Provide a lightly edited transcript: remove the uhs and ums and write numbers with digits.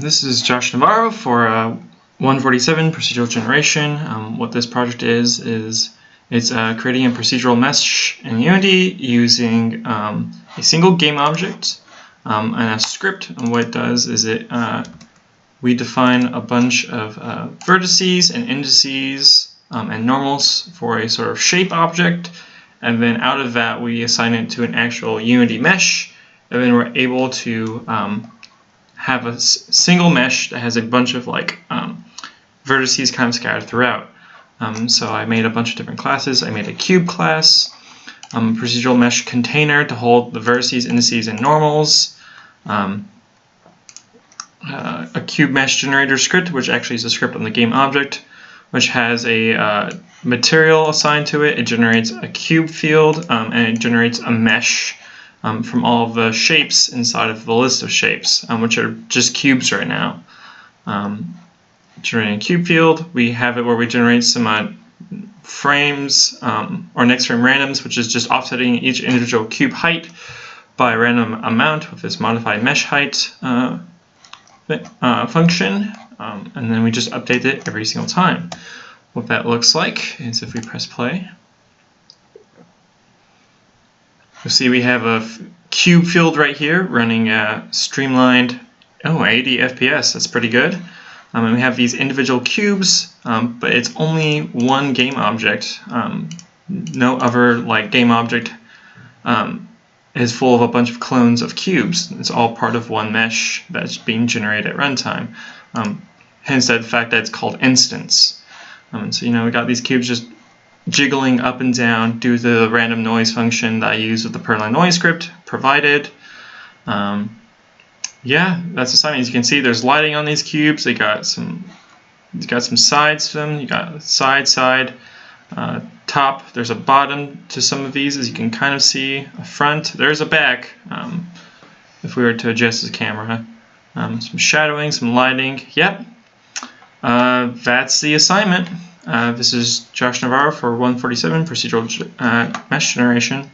This is Josh Navarro for 147 Procedural Generation. What this project is it's creating a procedural mesh in Unity using a single game object and a script. And what it does is we define a bunch of vertices and indices and normals for a sort of shape object, and then out of that we assign it to an actual Unity mesh, and then we're able to have a single mesh that has a bunch of vertices kind of scattered throughout. So I made a bunch of different classes. I made a cube class, procedural mesh container to hold the vertices, indices, and normals, a cube mesh generator script, which actually is a script on the game object, which has a material assigned to it. It generates a cube field, and it generates a mesh from all of the shapes inside of the list of shapes, which are just cubes right now. Generating a cube field, we have it where we generate some frames or next frame randoms, which is just offsetting each individual cube height by a random amount with this modified mesh height function, and then we just update it every single time. What that looks like is if we press play, you'll see we have a cube field right here running streamlined, 80 FPS, that's pretty good. And we have these individual cubes, but it's only one game object. No other game object is full of a bunch of clones of cubes. It's all part of one mesh that's being generated at runtime. Hence the fact that it's called instance. So we got these cubes just jiggling up and down due to the random noise function that I use with the per-line noise script provided. Yeah, that's the sign. As you can see, there's lighting on these cubes. They got some sides to them. You got side, top. There's a bottom to some of these, as you can kind of see. A front. There's a back. If we were to adjust the camera, some shadowing, some lighting. Yep, that's the assignment. This is Josh Navarro for 147 Procedural Mesh Generation.